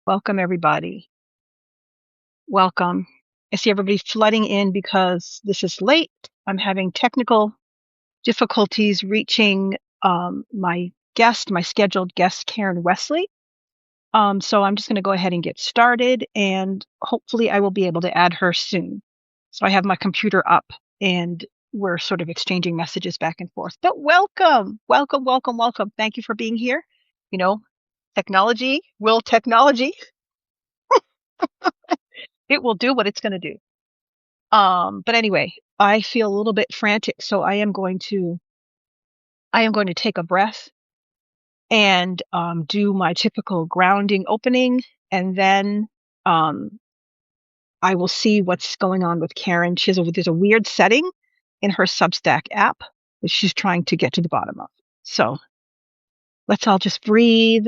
Welcome, everybody. Welcome. I see everybody flooding in because this is late. I'm having technical difficulties reaching my scheduled guest, Karen Wesley. So I'm just going to go ahead and get started, and hopefully I will be able to add her soon. So I have my computer up, and we're sort of exchanging messages back and forth. But welcome, welcome, welcome, welcome. Thank you for being here. You know, technology. It will do what it's going to do. But anyway, I feel a little bit frantic, so I am going to take a breath and do my typical grounding opening, and then um, I will see what's going on with Karen. There's a weird setting in her Substack app that she's trying to get to the bottom of. So let's all just breathe,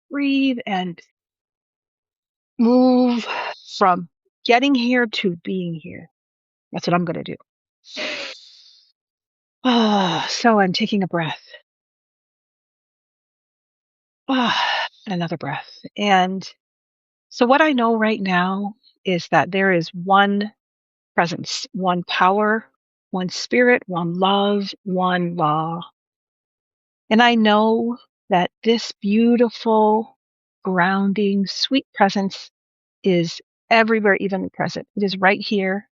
breathe, and move from getting here to being here. That's what I'm going to do. So I'm taking a breath. Another breath. And so what I know right now is that there is one presence, one power, one spirit, one love, one law. And I know that this beautiful, grounding, sweet presence is everywhere, even present. It is right here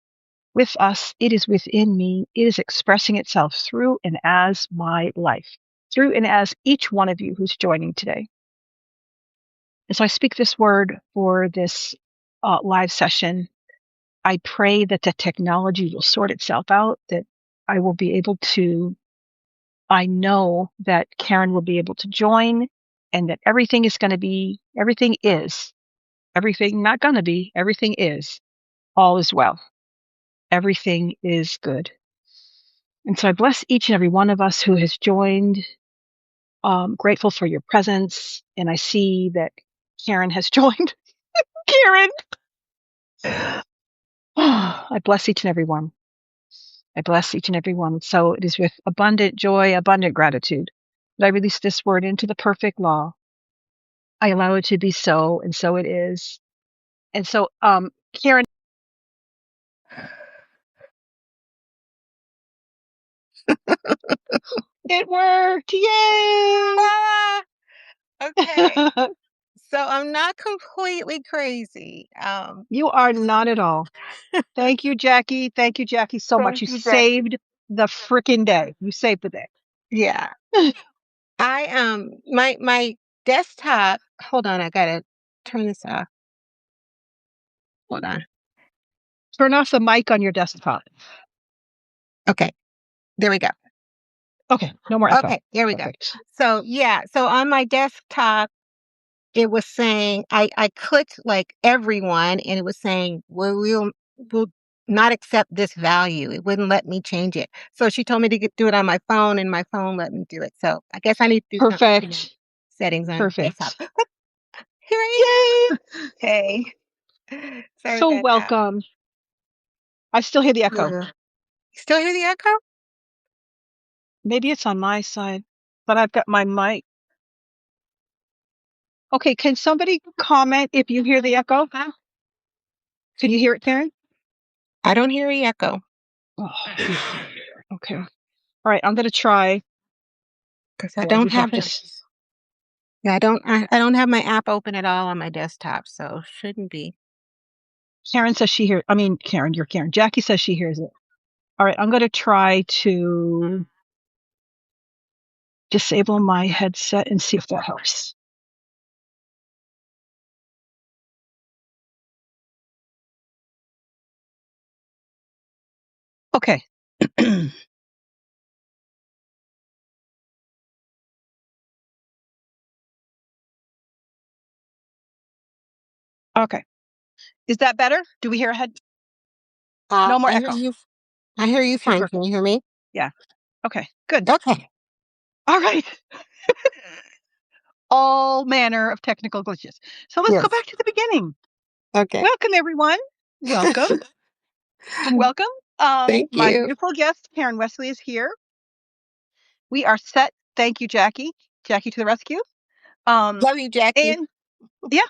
with us. It is within me. It is expressing itself through and as my life, through and as each one of you who's joining today. And so I speak this word for this live session. I pray that the technology will sort itself out, that I will be able to, I know that Karen will be able to join, and that everything is, everything not going to be, everything is, all is well. Everything is good. And so I bless each and every one of us who has joined. Grateful for your presence. And I see that Karen has joined. Karen! I bless each and every one. I bless each and every one. So it is with abundant joy, abundant gratitude that I release this word into the perfect law. I allow it to be so, and so it is. And so, Karen. It worked! Yay! Ah, okay. So I'm not completely crazy. You are not at all. Thank you, Jackie. Thank you, Jackie, so much. You Thank you, Jackie. saved the freaking day. You saved the day. Yeah. My desktop, hold on, I gotta turn this off. Hold on. Turn off the mic on your desktop. Okay. There we go. Okay. No more echo. Okay, there we Perfect. go. So yeah, so on my desktop it was saying I clicked like everyone and it was saying, well, we'll not accept this value. It wouldn't let me change it. So she told me to do it on my phone, and my phone let me do it. So I guess I need to do some Perfect. settings on Perfect. desktop. Here I am. Hey. Sorry So about that. welcome. I still hear the echo. Yeah. You still hear the echo? Maybe it's on my side, but I've got my mic. Okay, can somebody comment if you hear the echo? Can you hear it, Karen? I don't hear the echo. Oh, okay. All right, I'm gonna try. Because I don't have this. Yeah, I don't have my app open at all on my desktop, so shouldn't be. Karen says she hears. I mean, Karen, you're Karen. Jackie says she hears it. All right, I'm gonna try to disable my headset and see if that helps. Okay. Okay. Is that better? Do we hear a head? No more echo. I hear you fine. Super. Can you hear me? Yeah. Okay. Good. Okay. All right. All manner of technical glitches. So let's go back to the beginning. Okay. Welcome, everyone. Welcome. Welcome. Thank My you. beautiful guest, Karen Wesley, is here. We are set. Thank you, Jackie. Jackie to the rescue. Love you, Jackie. And Yeah.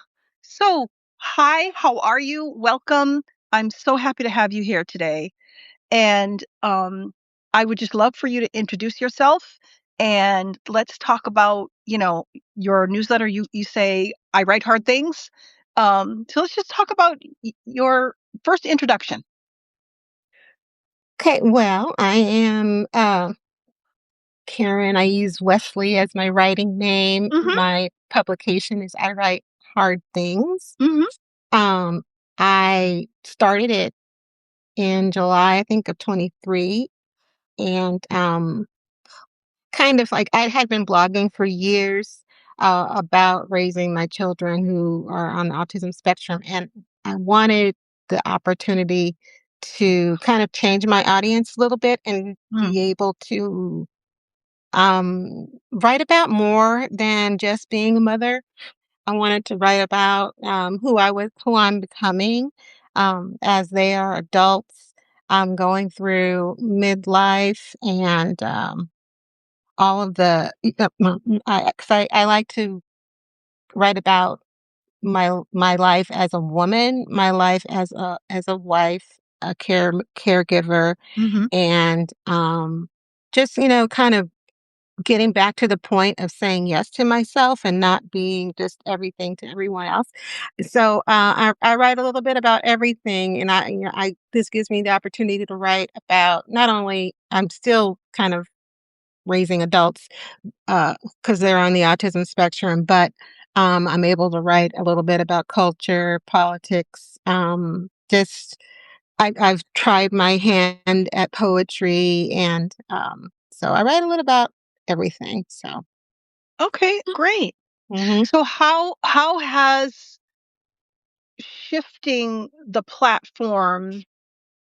So, hi, how are you? Welcome. I'm so happy to have you here today. And I would just love for you to introduce yourself and let's talk about, your newsletter. You say I write hard things. So let's just talk about your first introduction. Okay, well, I am Karen. I use Wesley as my writing name. Mhm. My publication is I Write Hard Things. Mhm. Um, I started it in July, I think, of 23. And kind of like I had been blogging for years about raising my children who are on the autism spectrum. And I wanted the opportunity to kind of change my audience a little bit and Mm. be able to write about more than just being a mother. I wanted to write about who I'm becoming as they are adults. Going through midlife and all of the, I like to write about my life as a woman, my life as a wife, a caregiver, Mhm. and just kind of getting back to the point of saying yes to myself and not being just everything to everyone else. So I write a little bit about everything, and I this gives me the opportunity to write about not only I'm still kind of raising adults because they're on the autism spectrum, but I'm able to write a little bit about culture, politics, just I've tried my hand at poetry, and so I write a little about everything. So, Okay, great. hmm So how has shifting the platform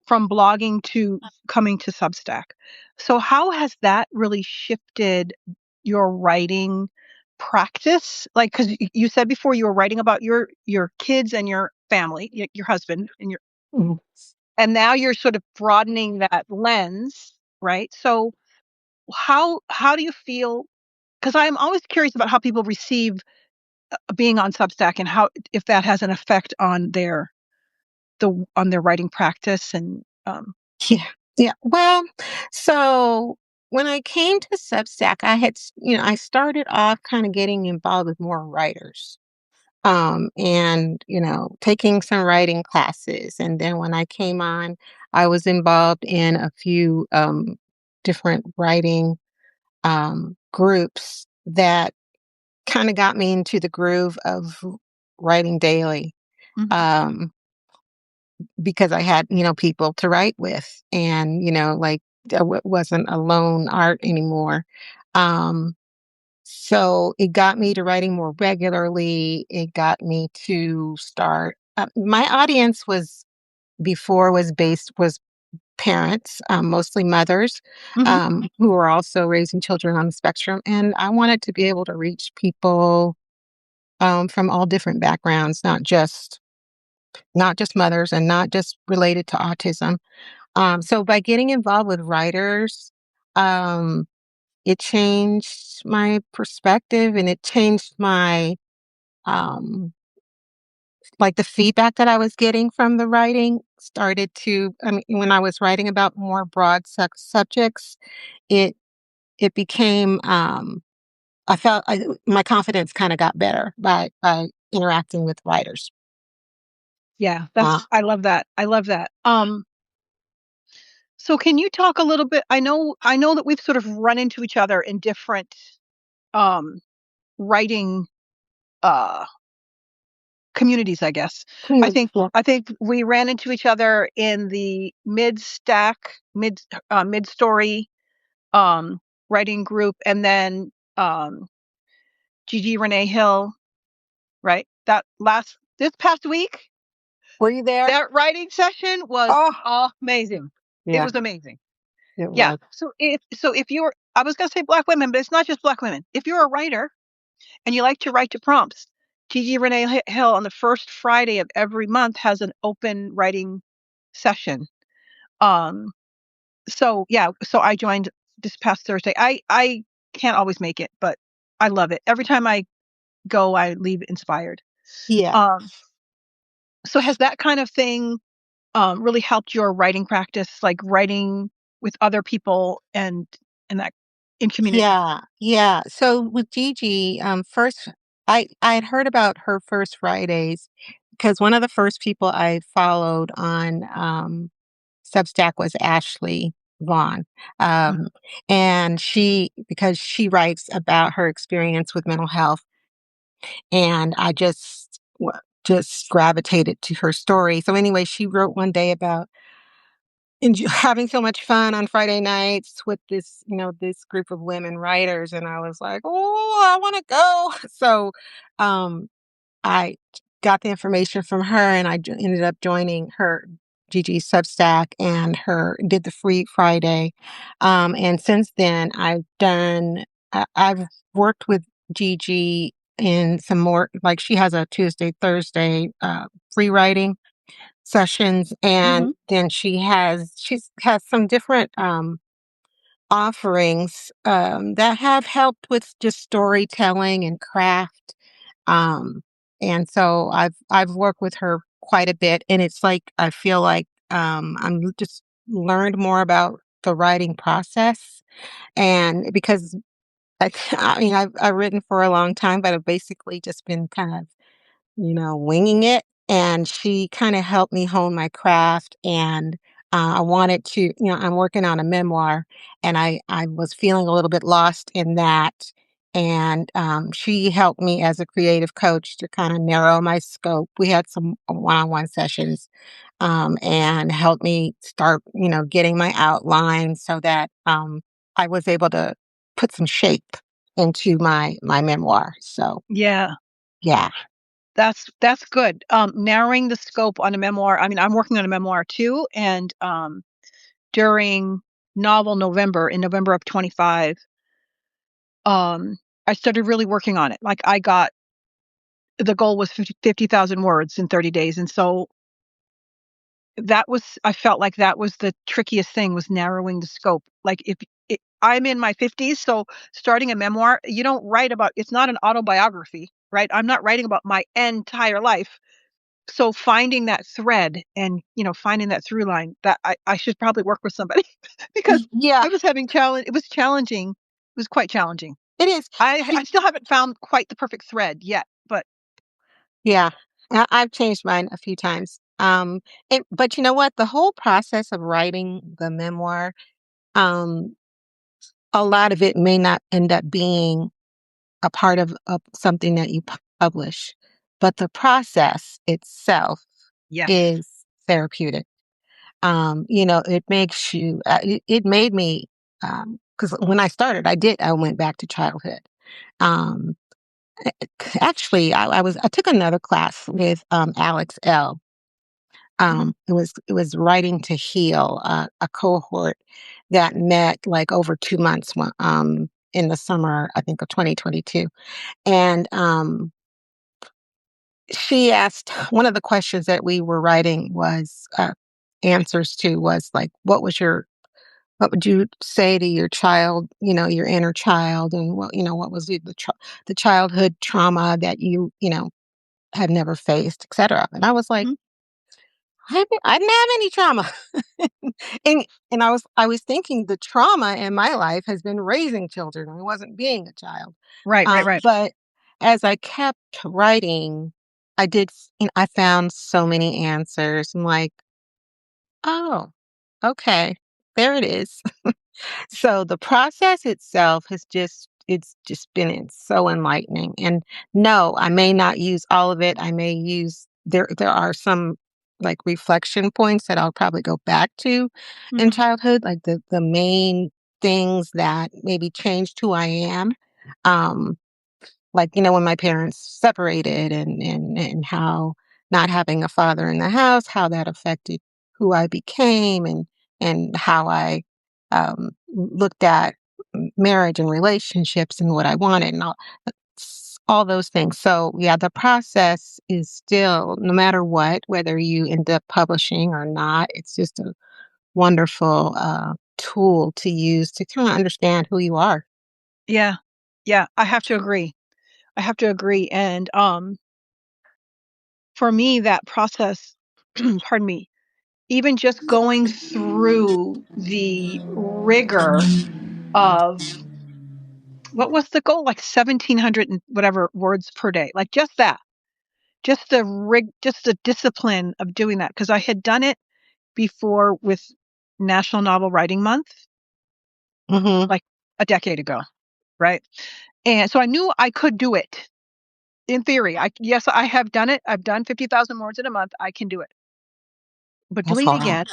from blogging to coming to Substack. So how has that really shifted your writing practice? Like, because you said before you were writing about your kids and your family, your husband and now you're sort of broadening that lens, right? So how do you feel? Because I'm always curious about how people receive being on Substack and how if that has an effect on their writing practice and yeah, yeah. Well, so when I came to Substack, I started off kind of getting involved with more writers. And taking some writing classes, and then when I came on, I was involved in a few different writing groups that kind of got me into the groove of writing daily, Mhm. um, because I had people to write with, and like wasn't a lone art anymore. um, So it got me to writing more regularly. It got me to start. My audience was parents, mostly mothers, Mhm. who are also raising children on the spectrum, and I wanted to be able to reach people from all different backgrounds, not just mothers, and not just related to autism. So by getting involved with writers, um, it changed my perspective, and it changed my, um like, the feedback that I was getting from the writing started to I mean, when I was writing about more broad subjects, it it became, I felt my confidence kinda got better by interacting with writers. Yeah, Uh I love that. I love that. So can you talk a little bit I know that we've sort of run into each other in different, um, writing, uh, communities, I guess. I Communities, think yeah. I think we ran into each other in the mid-story, um, writing group, and then, Gigi Renee Hill, right? This past week, Were you there? that writing session was Oh, amazing. It yeah, was amazing. it Yeah. was. So if you're I was gonna say black women, but it's not just black women. If you're a writer and you like to write to prompts, Gigi Renee Hill on the first Friday of every month has an open writing session. Um, so yeah, so I joined this past Thursday. I can't always make it, but I love it. Every time I go, I leave inspired. Yeah. Um, so has that kind of thing really helped your writing practice, like writing with other people and that in community? Yeah, yeah. So with Gigi, first I had heard about her first Fridays because one of the first people I followed on Substack was Ashley Vaughn, Uh, um, and she because she writes about her experience with mental health, and I just gravitated to her story. So anyway, she wrote one day about having so much fun on Friday nights with this, this group of women writers, and I was like, "Oh, I wanna go." So, um, I got the information from her, and I ended up joining her Gigi's Substack and her did the free Friday, and since then, I've worked with Gigi in some more like, she has a Tuesday, Thursday, free writing sessions, and mhm. then she's has some different offerings that have helped with just storytelling and craft. Um, and so I've worked with her quite a bit, and it's like I feel like I'm just learned more about the writing process, and because I mean I've written for a long time, but I've basically just been kind of winging it. And she kind of helped me hone my craft. And I wanted to, I'm working on a memoir, and I was feeling a little bit lost in that. And she helped me as a creative coach to kind of narrow my scope. We had some one-on-one sessions, and helped me start, getting my outline so that I was able to put some shape into my memoir. So Yeah, yeah. that's good. Narrowing the scope on a memoir. I mean, I'm working on a memoir too, and during novel November, in November of 25, um, I started really working on it. Like I got the goal was 50,000 words in 30 days, and so that was I felt like that was the trickiest thing was narrowing the scope. Like if I'm in my 50s, so starting a memoir, you don't write about it's not an autobiography, right? I'm not writing about my entire life. So finding that thread and, finding that through line that I should probably work with somebody because Yeah, I was having challenge it was challenging. It was quite challenging. it is. I still haven't found quite the perfect thread yet, but Yeah, I've changed mine a few times. But you know what? The whole process of writing the memoir, um, a lot of it may not end up being a part of something that you publish, but the process itself yes. is therapeutic. It makes it made me, because when I started, I went back to childhood. Um, Actually, I took another class with Alex L. Mhm. It was Writing to Heal, a cohort that met like over 2 months in the summer, I think, of 2022. And she asked one of the questions that we were writing was answers to was like, what would you say to your child, your inner child, and what was the childhood trauma that you had never faced, etc. And I was like, Mhm. I didn't have any trauma. And I was thinking the trauma in my life has been raising children. It wasn't being a child. Right, right, right. But as I kept writing, I found so many answers. I'm like, oh, okay, there it is. So the process itself it's just been so enlightening. And no, I may not use all of it. I may use there are some like reflection points that I'll probably go back to in Mhm. childhood, like the main things that maybe changed who I am. Um like, when my parents separated, and how not having a father in the house, how that affected who I became, and how I looked at marriage and relationships and what I wanted, and all those things. So yeah, the process is still, no matter what, whether you end up publishing or not, it's just a wonderful tool to use to kind of understand who you are. Yeah. Yeah, I have to agree. I have to agree, and, for me, that process, pardon me, even just going through the rigor of what was the goal? Like 1,700 and whatever words per day. Like just that, just the discipline of doing that. Because I had done it before with National Novel Writing Month, Mhm. like a decade ago, right? And so I knew I could do it in theory. Yes, I have done it. I've done 50,000 words in a month. I can do it. But That's doing it hard. again,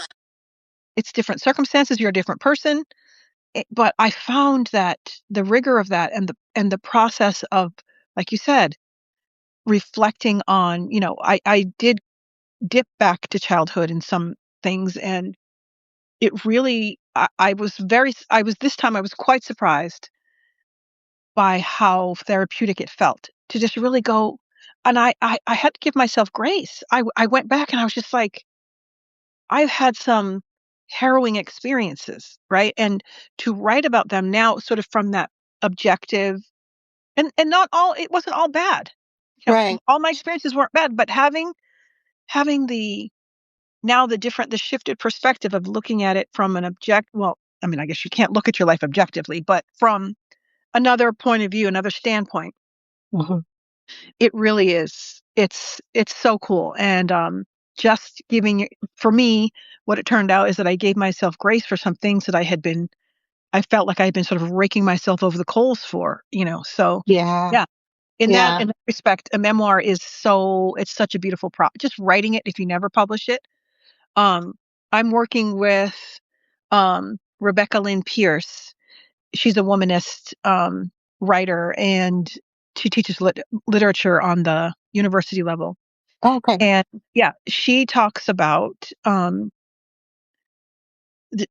it's different circumstances. You're a different person. But I found that the rigor of that and the process of, like you said, reflecting on, I did dip back to childhood in some things, and it really, I was this time I was quite surprised by how therapeutic it felt to just really go. And I had to give myself grace. I went back and I was just like, I've had some harrowing experiences, right? And to write about them now, sort of from that objective, and not all, it wasn't all bad. Right. All my experiences weren't bad, but having the now the shifted perspective of looking at it from an well, I mean, I guess you can't look at your life objectively, but from another point of view, another standpoint, Mhm. it really is. It's so cool. And just for me, what it turned out is that I gave myself grace for some things that I felt like I had been sort of raking myself over the coals for. So Yeah. yeah, Yeah. in that respect, a memoir it's such a beautiful just writing it if you never publish it. Um, I'm working with Rebecca Lynn Pierce. She's a womanist writer, and she teaches literature on the university level. Okay. And yeah, she talks about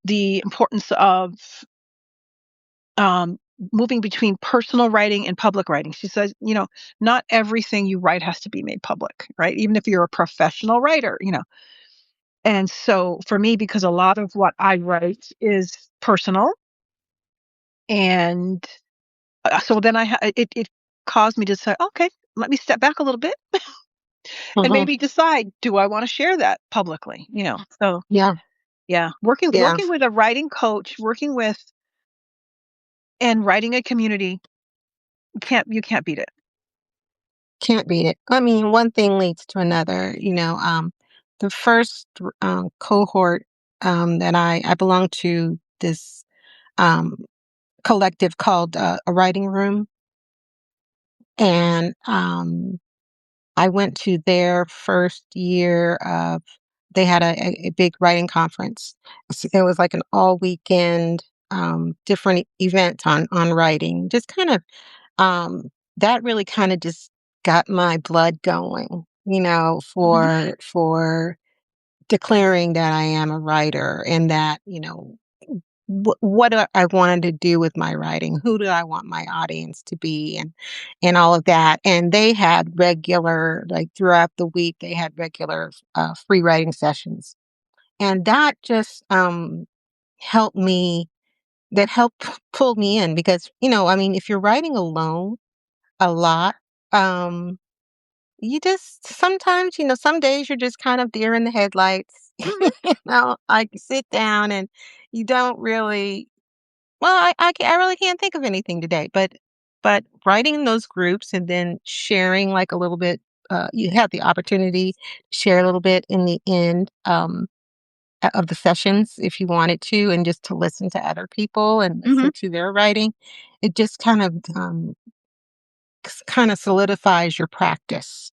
the importance of um, moving between personal writing and public writing. She says, not everything you write has to be made public, right? Even if you're a professional writer. And so for me, because a lot of what I write is personal, and so then it caused me to say, okay, let me step back a little bit and Mhm. maybe decide, do I want to share that publicly? So Yeah. yeah, working Yeah. working with a writing coach, working with and writing a community, you can't beat it. Can't beat it. I mean, one thing leads to another. The first cohort that I belong to this um, collective called a writing room, and I went to their first year of. They had a big writing conference. It was like an all weekend different event on writing. Just kind of um, that really kind of just got my blood going, Mhm. for declaring that I am a writer and that, what do I wanted to do with my writing, who do I want my audience to be, and all of that. And they had regular, like throughout the week, they had regular free writing sessions, and that just helped me. That helped pull me in because I mean, if you're writing alone a lot. Um, you just sometimes, some days you're just kind of deer in the headlights. Mhm. Like you sit down and you don't really. Well, I really can't think of anything today, but writing in those groups and then sharing like a little bit. You have the opportunity to share a little bit in the end of the sessions if you wanted to, and just to listen to other people and Mhm. listen to their writing. It just kind of solidifies your practice.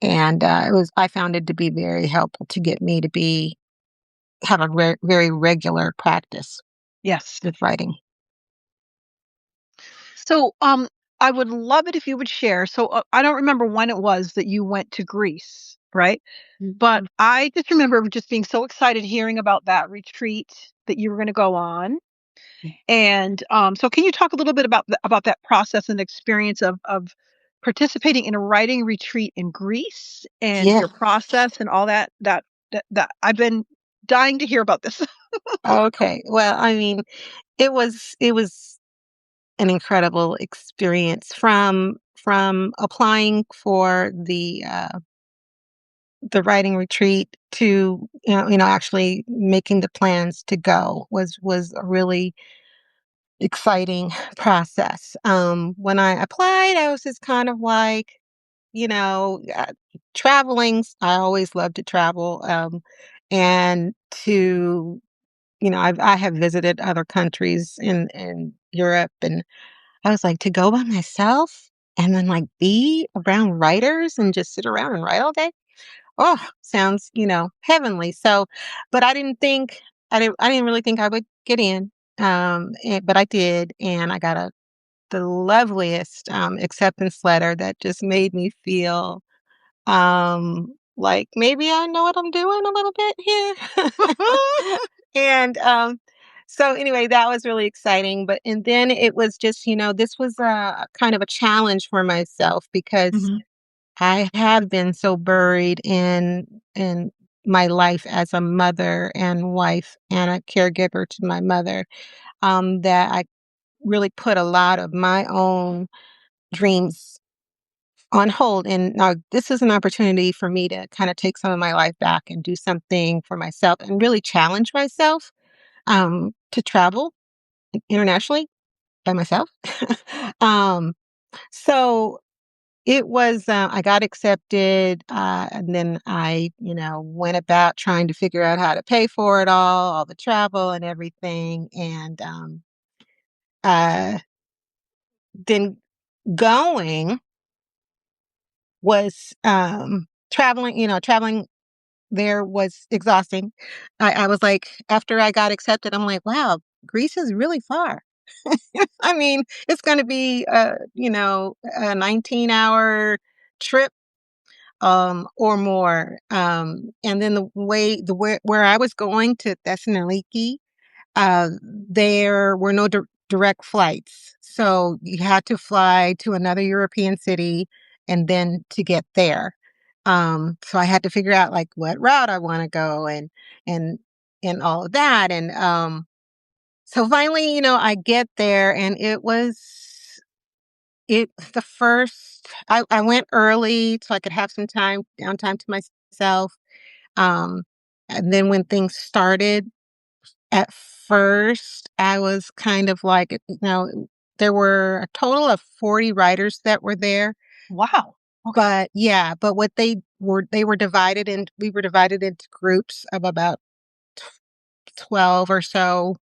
And I found it to be very helpful to get me to have a very regular practice Yes. with writing. So, I would love it if you would share. So, I don't remember when it was that you went to Greece, right? But Mhm. I just remember just being so excited hearing about that retreat that you were going to go on. And so, can you talk a little bit about that process and experience of participating in a writing retreat in Greece and Yeah. your process and all that? That I've been dying to hear about this. Okay. Well, I mean, it was an incredible experience from applying for the writing retreat to, actually making the plans to go was a really exciting process. When I applied, I was just kind of like, you know, uh, traveling. I always loved to travel, and to I have visited other countries in Europe, and I was like, to go by myself and then like be around writers and just sit around and write all day. Oh, sounds, heavenly. So, but I didn't really think I would get in. But I did, and I got the loveliest acceptance letter that just made me feel like maybe I know what I'm doing a little bit here. And so anyway, that was really exciting. And then it was just, this was a kind of a challenge for myself because Mhm. I have been so buried in my life as a mother and wife and a caregiver to my mother, that I really put a lot of my own dreams on hold. And now this is an opportunity for me to kind of take some of my life back and do something for myself and really challenge myself, to travel internationally by myself. um, so it was, I got accepted, and then I, went about trying to figure out how to pay for it all the travel and everything. And uh, then going was traveling there was exhausting. I was like, after I got accepted, I'm like, wow, Greece is really far. I mean, it's going to be, a 19-hour trip, or more. And then where I was going to Thessaloniki, there were no direct flights. So you had to fly to another European city and then to get there. So I had to figure out like what route I want to go and and all of that. And so finally, I get there and it the first I went early so I could have some downtime to myself. Um and then when things started, at first, I was kind of like, there were a total of 40 writers that were there, Wow. Okay. but yeah, but what they were divided in we were divided into groups of about 12 or so,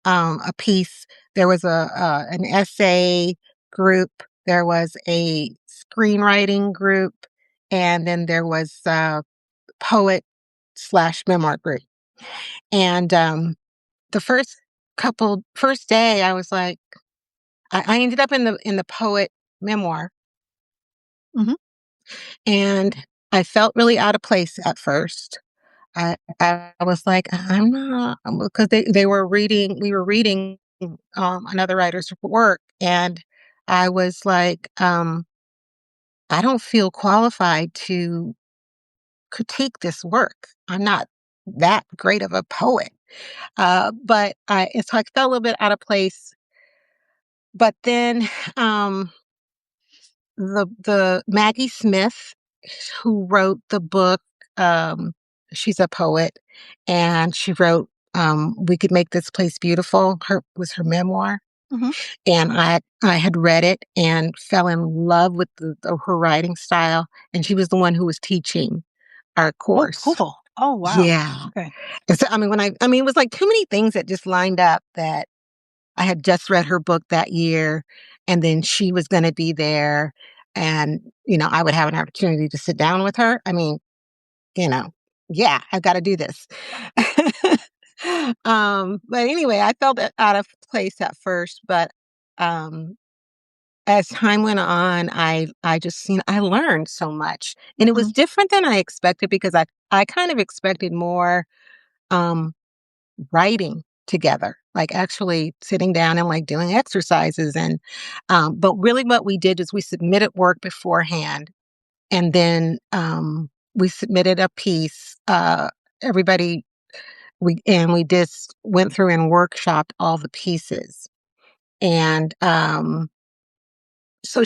a piece. There was an essay group, there was a screenwriting group, and then there was a poet/memoir group. And, the first day, I was like I ended up in the poet memoir, Mhm. and I felt really out of place at first. I was like, I'm not, because they were reading we were reading, another writer's work, and I was like, I don't feel qualified to critique this work. I'm not that great of a poet. But it's like I felt a little bit out of place. But then, um, the Maggie Smith, who wrote the book, um, she's a poet, and she wrote, "We Could Make This Place Beautiful." Her memoir, Mhm. and I had read it and fell in love with her writing style. And she was the one who was teaching our Oh, course. cool. Oh, wow. Yeah, Okay. and so it was like too many things that just lined up that I had just read her book that year, and then she was gonna be there, and, I would have an opportunity to sit down with her. I mean, you know, yeah, I've gotta do this. But anyway, I felt out of place at first, but, um, as time went on, I just I learned so much, and it was Mhm. different than I expected because I kind of expected more, um writing together, like actually sitting down and like doing exercises. And but really what we did is we submitted work beforehand, and then we submitted a piece. Everybody we just went through and workshopped all the pieces. And so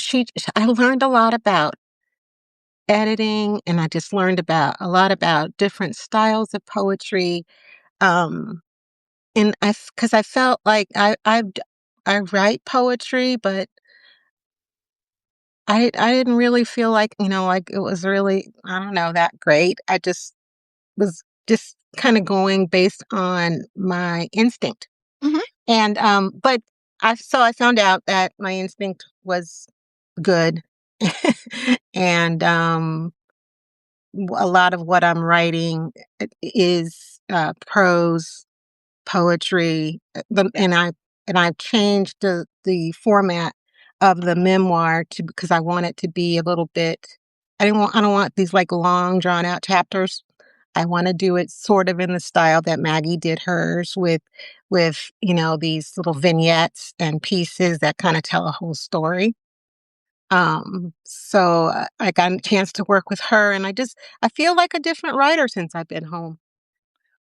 I learned a lot about editing, and I just learned about a lot about different styles of poetry. Um, and because I felt like I write poetry, but I didn't really feel like, like it was really, I don't know, that great. I just was just kind of going based on my instinct. Mhm. And but I found out that my instinct was good. And a lot of what I'm writing is prose poetry, Yeah. and I've changed the format of the memoir to because I want it to be a little bit. I don't want these like long drawn out chapters. I want to do it sort of in the style that Maggie did hers with these little vignettes and pieces that kind of tell a whole story. So I got a chance to work with her, and I feel like a different writer since I've been home.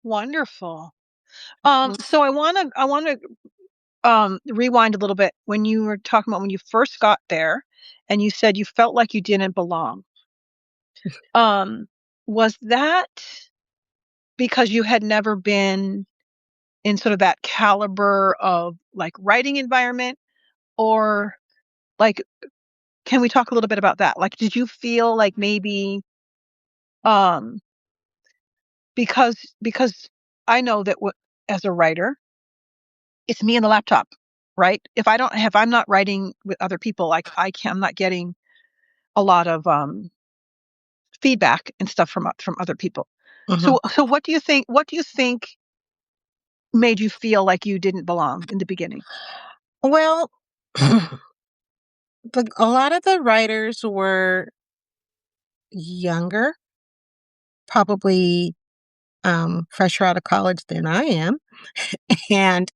Wonderful. Mhm. So I wanna rewind a little bit when you were talking about when you first got there and you said you felt like you didn't belong. Um, was that because you had never been in sort of that caliber of like writing environment, or like can we talk a little bit about that? Like did you feel like maybe um because I know that as a writer, it's me and the laptop, right? If I'm not writing with other people, like I'm not getting a lot of feedback and stuff from other people. Mhm. So what do you think made you feel like you didn't belong in the beginning? Well, a lot of the writers were younger, probably fresher out of college than I am, and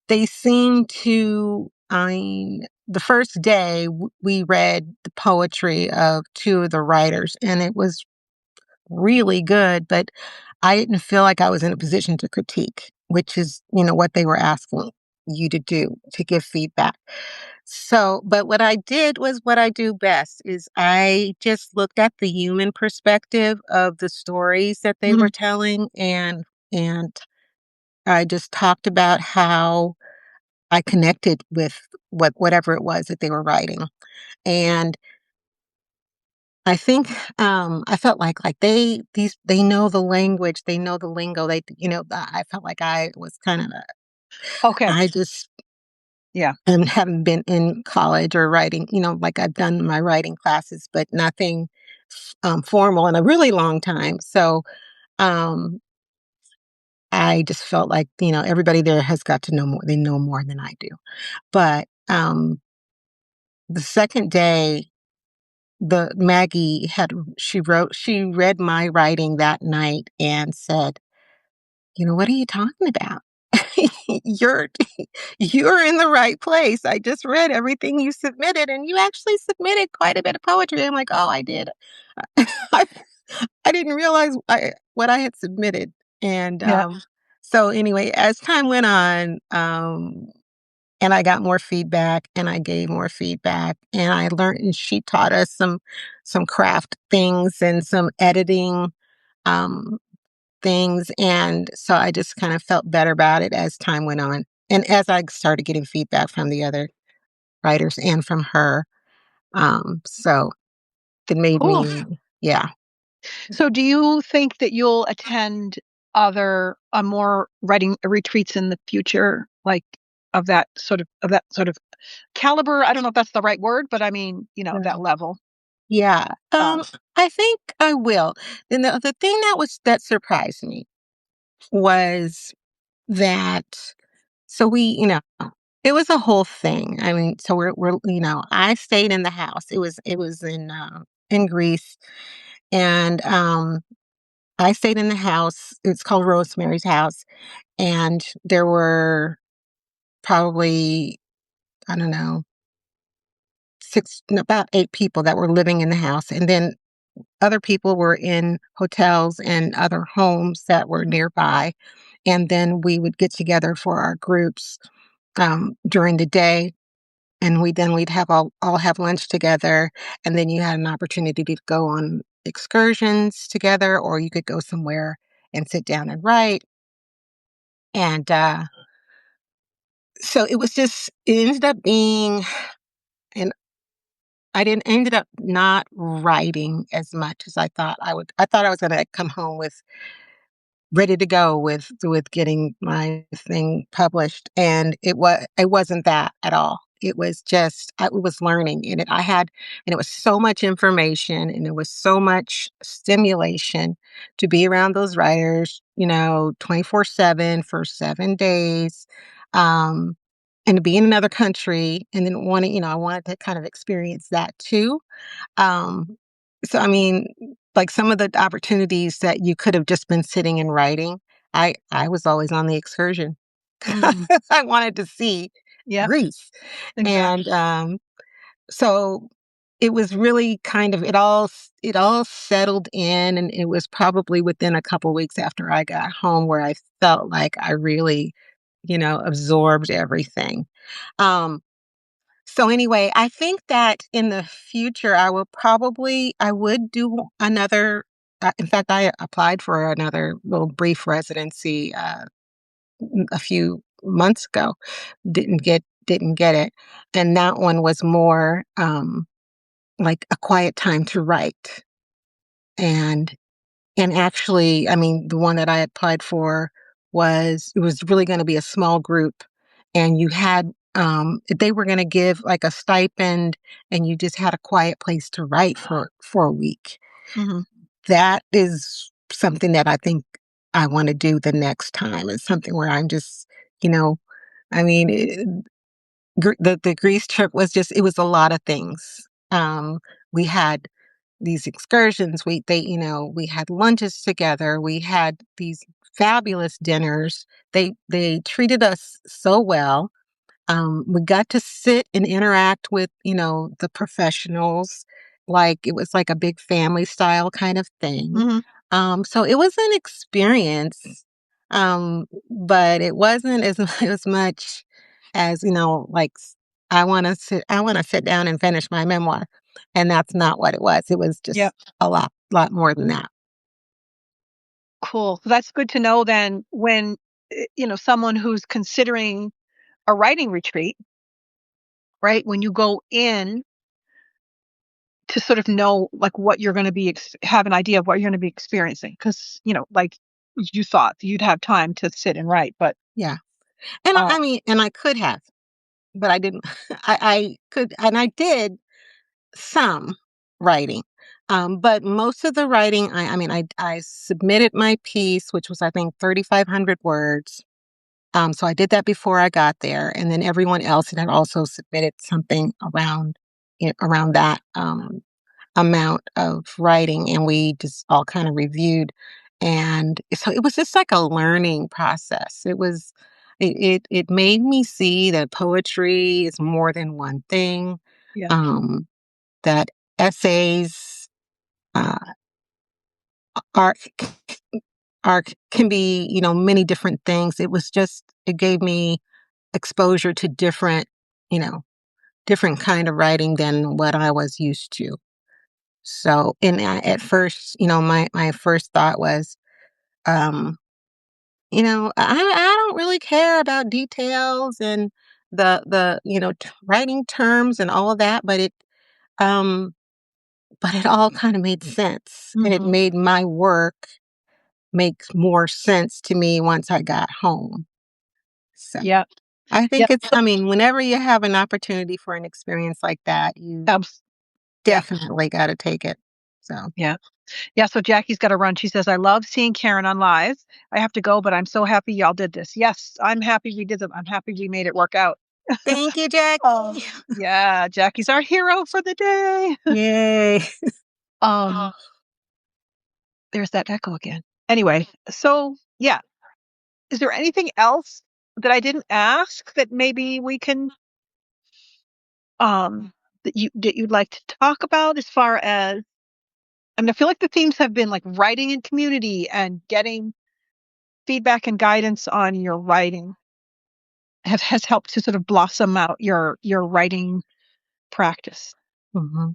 they seemed to. I mean, the first day we read the poetry of two of the writers, and it was really good, but I didn't feel like I was in a position to critique, which is, what they were asking you to do, to give feedback. So, but what I did was what I do best is I just looked at the human perspective of the stories that they were Mhm. telling, and I just talked about how I connected with whatever it was that they were writing. And I think, I felt like they know the language, they know the lingo, I felt like I was kind of Okay. I just, Yeah. haven't been in college or writing, like I've done my writing classes, but nothing, formal in a really long time. So, um, I just felt like, everybody there has got to know more. They know more than I do. But, the second day, the Maggie had she read my writing that night and said, "What are you talking about? You're you're in the right place. I just read everything you submitted, and you actually submitted quite a bit of poetry." I'm like, "Oh, I did." I I didn't realize what I had submitted. And Yeah. so anyway, as time went on, and I got more feedback and I gave more feedback and I learned, and she taught us some craft things and some editing um things, and so I just kind of felt better about it as time went on. And as I started getting feedback from the other writers and from her, so it made Cool. me, yeah. So do you think that you'll attend other more writing retreats in the future, like of that sort of caliber? I don't know if that's the right word, but I mean, that Right. level. Yeah. Um, I think I will. And the thing that surprised me was that so we, it was a whole thing. I mean, so we're I stayed in the house. It was in Greece, and I stayed in the house. It's called Rosemary's House, and there were probably, I don't know, about 8 people that were living in the house, and then other people were in hotels and other homes that were nearby. And then we would get together for our groups during the day. and we'd have all have lunch together, and then you had an opportunity to go on excursions together, or you could go somewhere and sit down and write. And so it ended up being, and I didn't ended up not writing as much as I thought I would. I thought I was going to come home with ready to go with getting my thing published, and it wasn't that at all. It was just I was learning, and it was so much information, and it was so much stimulation to be around those writers, 24/7 for 7 days, um, and to be in another country, and then I wanted to kind of experience that too. um, so I mean, like some of the opportunities that you could have just been sitting and writing, I was always on the excursion. Mhm. I wanted to see Yep, Greece. And exactly. so it was really kind of it all settled in, and it was probably within a couple weeks after I got home where I felt like I really, absorbed everything. Um so anyway, I think that in the future, I would do another. In fact, I applied for another little brief residency a few months ago. Didn't get it, and that one was more like a quiet time to write. And actually, I mean, the one that I applied for it was really gonna be a small group, and they were gonna give, like, a stipend, and you just had a quiet place to write for a week. Mhm. That is something that I think I wanna do the next time. It's something where I'm just, you know I mean, the Greece trip was just it was a lot of things. We had these excursions. We had lunches together. We had these fabulous dinners. They treated us so well. We got to sit and interact with, the professionals. Like it was like a big family style kind of thing. Mhm. So it was an experience, but it wasn't as as much as like I want to sit down and finish my memoir, and that's not what it was. It was Yep. just a lot more than that. Cool. So that's good to know then when, someone who's considering a writing retreat, right? When you go in to sort of know, like, what you're gonna be have an idea of what you're gonna be experiencing, because like, you thought you'd have time to sit and write, but, Yeah, and uh I mean, and I could have, but I didn't. I could, and I did some writing. But most of the writing, I mean, I submitted my piece, which was I think 3,500 words. So I did that before I got there, and then everyone else had also submitted something around that amount of writing, and we just all kind of reviewed. And so it was just like a learning process. It made me see that poetry is more than one thing. yeah, Um, that essays uh, are can be, many different things. It gave me exposure to you know, different kind of writing than what I was used to. So, and at first, my first thought was, um, I don't really care about details and writing terms and all of that, um, but it all kind of made sense, and it mhm, made my work make more sense to me once I got home. So yeah, I yeah, think I mean, whenever you have an opportunity for an experience like that, you abs yeah, definitely got to take it. So yeah. Yeah, so Jackie's gotta run. She says, "I love seeing Karen on live. I have to go, but I'm so happy y'all did this." Yes, I'm happy we did them. I'm happy we made it work out. thank you, Jackie. Yeah, Jackie's our hero for the day. Yay. Um, there's that echo again. Anyway, so, yeah, is there anything else that I didn't ask that maybe we can, that you'd like to talk about as far as, I mean, I feel like the themes have been, like, writing in community and getting feedback and guidance on your writing. has helped to sort of blossom out your writing practice? Mhm.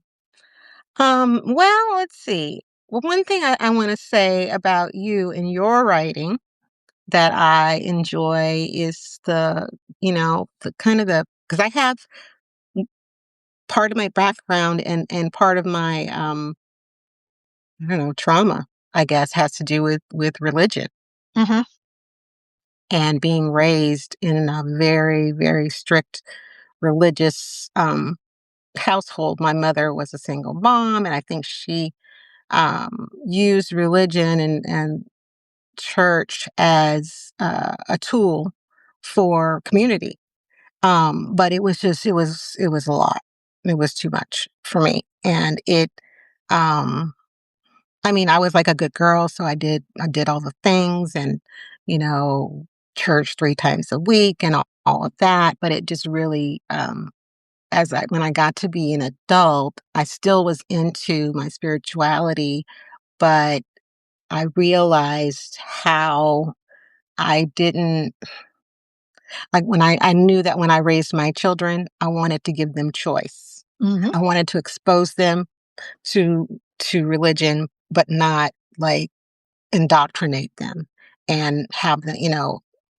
Well, let's see. Well, one thing I want to say about you and your writing that I enjoy is the kind of because I have part of my background and part of my I don't know, trauma, I guess, has to do with religion Mhm. and being raised in a very, very strict religious household. My mother was a single mom, and I think she used religion and church as a tool for community. But it was a lot. It was too much for me, and it. Um, I mean, I was like a good girl, so I did all the things, and you know, church 3 times a week, and all of that. But it just really, as I when I got to be an adult, I still was into my spirituality, but I realized how I didn't like when I knew that when I raised my children, I wanted to give them choice. Mhm. I wanted to expose them to religion, but not like indoctrinate them and have them,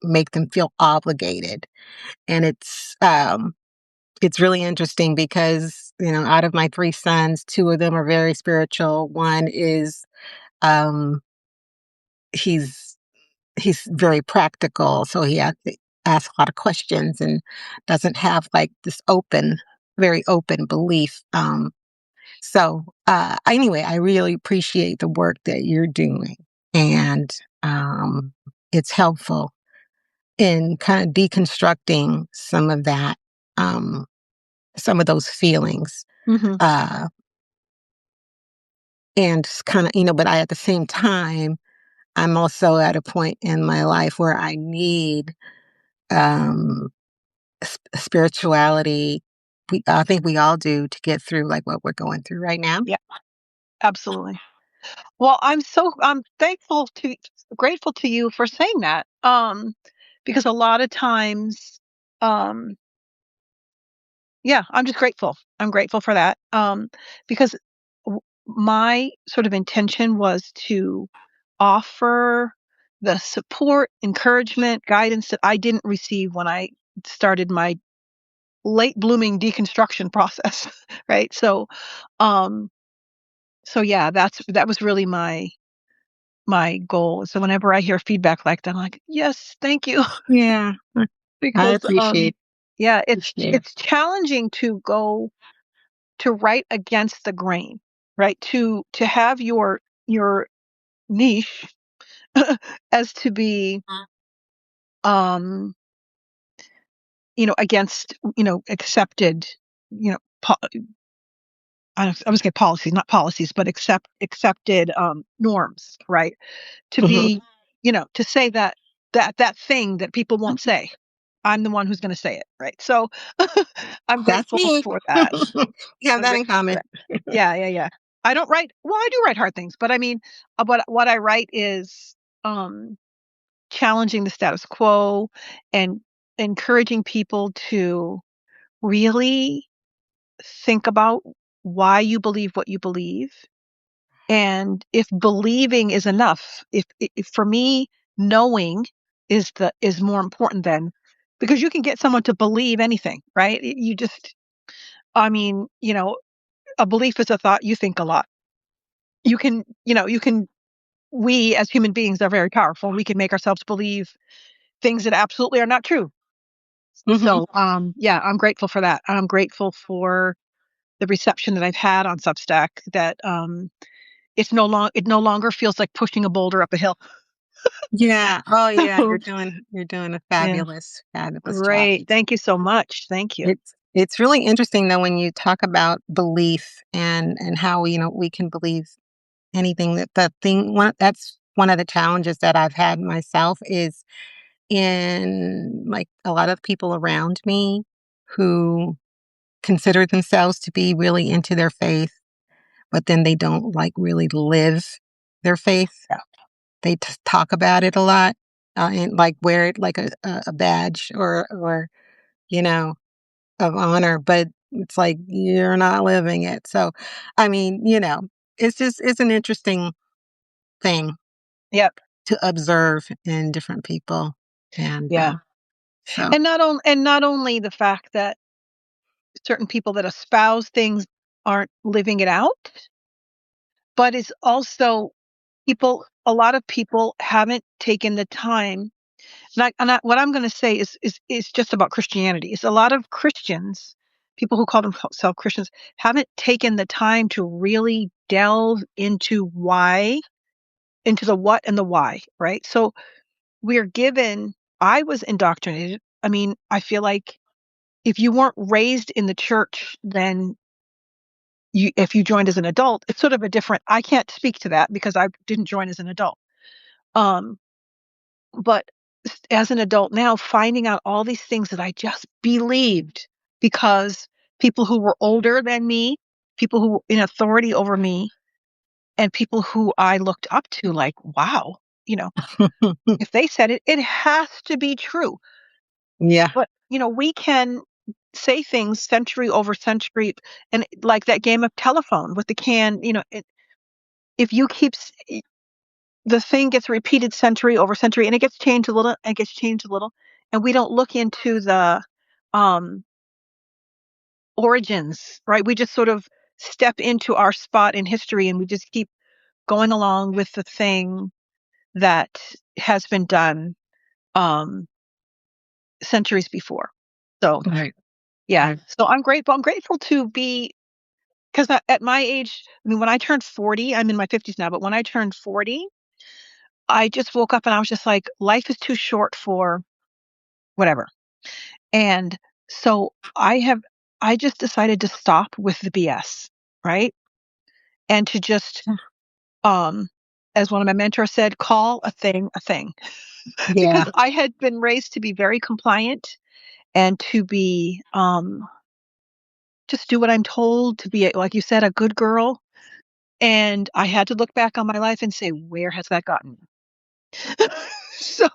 make them feel obligated. And it's really interesting because, out of my 3 sons, 2 of them are very spiritual. One is um he's he's very practical, so he has to ask a lot of questions and doesn't have like this very open belief. Anyway, I really appreciate the work that you're doing, and it's helpful in kind of deconstructing um, some of those feelings, Mhm. uh, and kind of, but at the same time, I'm also at a point in my life where I need um, spirituality. I think we all do to get through like what we're going through right now. Yeah, absolutely. Well, I'm grateful to you for saying that. Because a lot of times, um, yeah, I'm just grateful. I'm grateful for that. Because my sort of intention was to offer the support, encouragement, guidance that I didn't receive when I started my late blooming deconstruction process, right? Um, so yeah, that was really my goal. So whenever I hear feedback like that, I'm like, yes, thank you, Yeah, I because yeah, appreciate it. it's challenging to write against the grain, right? To have your niche as to be um against accepted you know po- I was get policies, not policies, but accepted norms, right? To Mhm. be to say that thing that people won't say. I'm the one who's going to say it, right? So I'm That's grateful me. for that. We have I'm that in grateful for common. that. Yeah, yeah, yeah. I don't write well, I do write hard things, but I mean, what I write is, um, challenging the status quo and encouraging people to really think about why you believe what you believe, and if believing is enough, if for me, knowing is more important than because you can get someone to believe anything, right? You just I mean, a belief is a thought, you think a lot. You can we as human beings are very powerful. We can make ourselves believe things that absolutely are not true. Mhm. So, yeah, I'm grateful for that. I'm grateful for the reception that I've had on Substack that, it no longer feels like pushing a boulder up a hill. Yeah. Oh, yeah. So, You're doing a yeah, fabulous, fabulous job. great. Thank you so much. Thank you. It's really interesting though when you talk about belief and how we can believe anything that the thing one that's one of the challenges that I've had myself is in like a lot of people around me who consider themselves to be really into their faith, but then they don't like really live their faith. Yeah. They talk about it a lot. and like wear it like a badge or you know of honor, but it's like you're not living it. So, I mean, it's an interesting thing Yep. to observe in different people, and Yeah. so And not only the fact that certain people that espouse things aren't living it out, but it's also a lot of people haven't taken the time. What I'm going to say is just about Christianity. It's a lot of Christians, people who call themselves Christians, haven't taken the time to really delve into the what and the why, right? So we're given, I was indoctrinated. I mean, I feel like if you weren't raised in the church, then if you joined as an adult, it's sort of a different, I can't speak to that because I didn't join as an adult. Um, but as an adult now, finding out all these things that I just believed because people who were older than me, people who were in authority over me, and people who I looked up to, like, wow, you know, if they said it, it has to be true. yeah, But, we can say things century over century, and like that game of telephone with the can, if you the thing gets repeated century over century, and it gets changed a little, and it gets changed a little, and we don't look into the um, origins, right? We just sort of step into our spot in history, and we just keep going along with the thing that has been done um, centuries before. So, right, yeah. right. So I'm grateful. I'm grateful to be because at my age, I mean, when I turned 40, I'm in my 50s now, but when I turned 40, I just woke up and I was just like, life is too short for whatever. And so I just decided to stop with the BS, right? And to just, um, as one of my mentors said, call a thing a thing. Yeah, Because I had been raised to be very compliant and to be, just do what I'm told, to be, like you said, a good girl. And I had to look back on my life and say, where has that gotten me? So,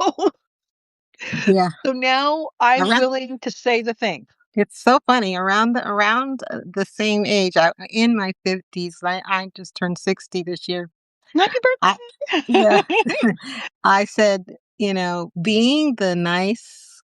yeah. so now I'm Around, willing to say the thing. it's so funny around the same age. In my 50s. I just turned 60 this year. Happy I yeah. birthday. I said, being the nice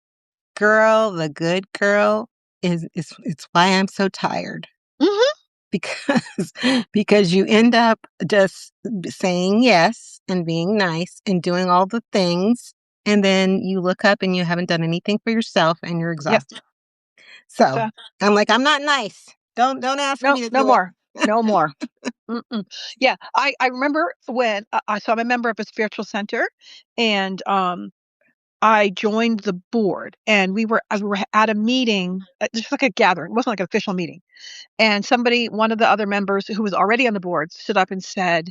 girl, the good girl is it's why I'm so tired. Hmm. Because because you end up just saying yes and being nice and doing all the things, and then you look up and you haven't done anything for yourself and you're Yep. exhausted. So, So, I'm like, "I'm not nice. Don't ask no, me to no do it." more. No more. Mm-mm. Yeah, I remember when so I'm a member of a spiritual center, and I joined the board, and we were at a meeting, just like a gathering. It wasn't like an official meeting. And one of the other members who was already on the board, stood up and said,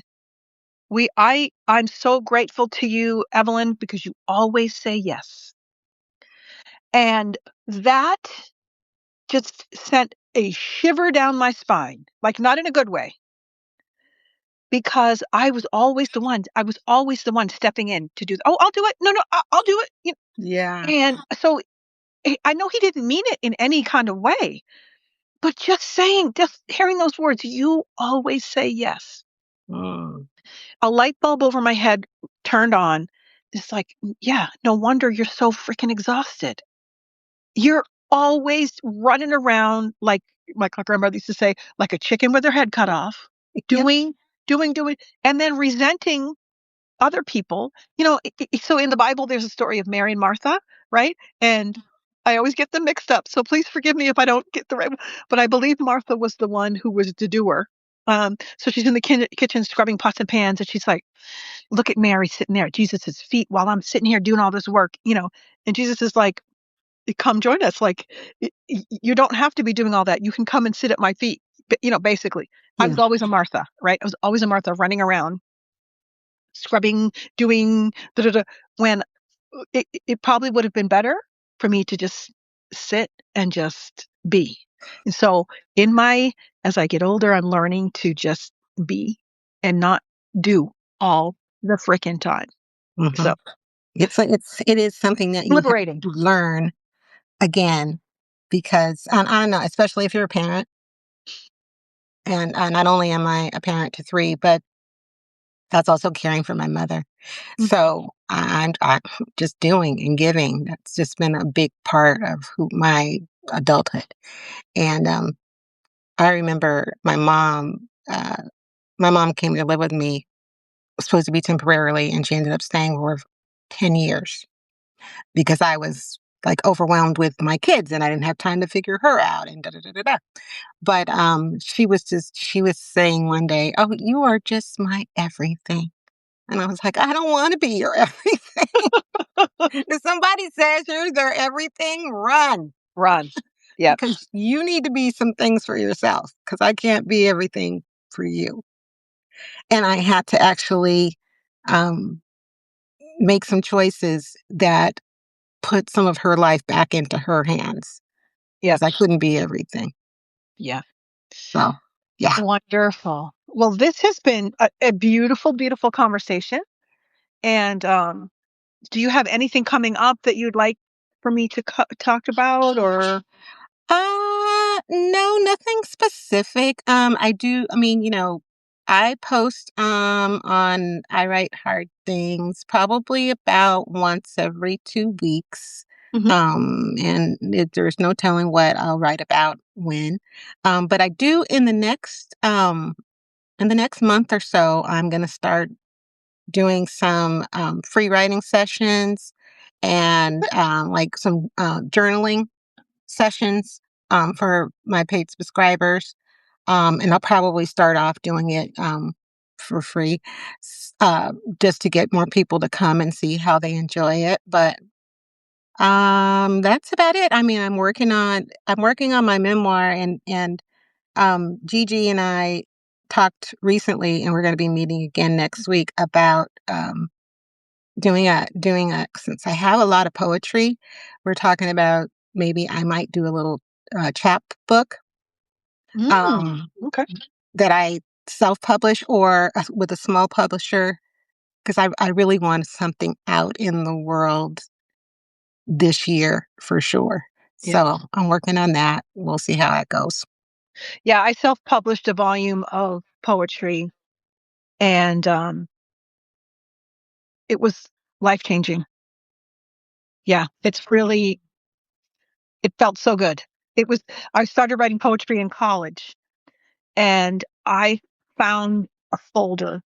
I'm so grateful to you, Evelyn, because you always say yes." And that just sent a shiver down my spine, like not in a good way, because I was always the one stepping in to do, "Oh, I'll do it. No, no, I'll do it." Yeah. And so I know he didn't mean it in any kind of way, but just hearing those words, "You always say yes." Mm. A light bulb over my head turned on. It's like, yeah, no wonder you're so freaking exhausted. You're always running around like my grandmother used to say, like a chicken with her head cut off, Yeah, doing, doing, and then resenting other people. So in the Bible, there's a story of Mary and Martha, right? And I always get them mixed up. So please forgive me if I don't get the right one. But I believe Martha was the one who was the doer. So she's in the kitchen scrubbing pots and pans, and she's like, look at Mary sitting there at Jesus' feet while I'm sitting here doing all this work. And Jesus is like, come join us. Like, you don't have to be doing all that. You can come and sit at my feet. Basically, I yeah, was always a Martha, right? I was always a Martha running around, scrubbing, doing da da da. When it probably would have been better for me to just sit and just be. And so, as I get older, I'm learning to just be and not do all the frickin' time. So, mhm. it is something that you have Liberating. to learn again because I don't know, especially if you're a parent, and not only am I a parent to 3, but that's also caring for my mother. Mm. So I'm just doing and giving. That's just been a big part of who my adulthood. And I remember my mom came to live with me, was supposed to be temporarily, and she ended up staying for 10 years because I was like overwhelmed with my kids and I didn't have time to figure her out and da da da da da. But she was saying one day, "Oh, you are just my everything." And I was like, "I don't want to be your everything." If somebody says you're their everything, run Run. Yep. because you need to be some things for yourself because I can't be everything for you. And I had to actually um, make some choices that put some of her life back into her hands because Yep. I couldn't be everything. Yeah. So, yeah. Wonderful. Well, this has been a beautiful, beautiful conversation. And do you have anything coming up that you'd like for me to talk about or? No, nothing specific. I mean, I post on I write hard things probably about once every 2 weeks. Mhm. And there's no telling what I'll write about when. But I do in the next month or so, I'm going to start doing some free writing sessions and like some journaling sessions for my paid subscribers. And I'll probably start off doing it for free just to get more people to come and see how they enjoy it. But that's about it. I mean, I'm working on my memoir, and Gigi and I talked recently, and we're going to be meeting again next week about doing a since I have a lot of poetry, we're talking about maybe I might do a little chapbook um, Okay. that I self-publish or with a small publisher because I really want something out in the world this year for sure. Yeah. So I'm working on that. We'll see how that goes. Yeah, I self-published a volume of poetry and it was life-changing. Yeah, it felt so good. It was I started writing poetry in college and I found a folder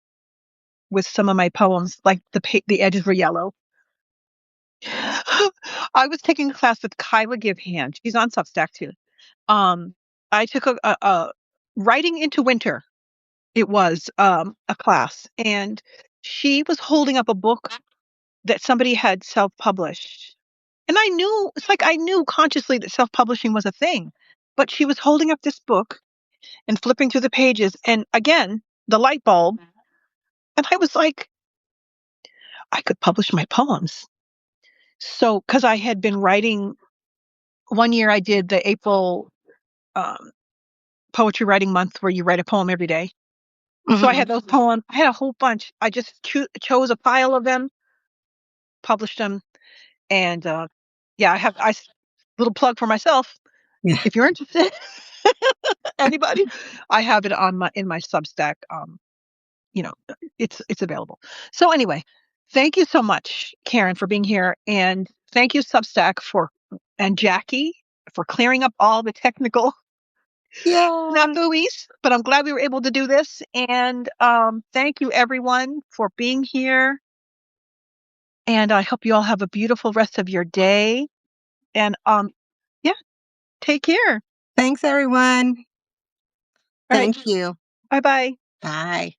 with some of my poems, like the edges were yellow. I was taking a class with Kyla Givehand. She's on Substack too. Um, I took a writing into winter. It was a class, and she was holding up a book that somebody had self-published. And I knew it's like I knew consciously that self-publishing was a thing, but she was holding up this book and flipping through the pages, and again, the light bulb, and I was like, I could publish my poems. So, because I had been writing, one year I did the April um, poetry writing month where you write a poem every day. So I Hmm. had those poems. I had a whole bunch. I just chose a pile of them, published them, and yeah, little plug for myself. Yeah. If you're interested, anybody, I have it on my in my Substack. You know, it's available. So anyway, thank you so much, Karen, for being here, and thank you, Substack, and Jackie for clearing up all the technical Yeah. snafus. But I'm glad we were able to do this, and thank you everyone for being here. And I hope you all have a beautiful rest of your day. And yeah, take care. Thanks, everyone. All right, Thank you. bye bye. Bye.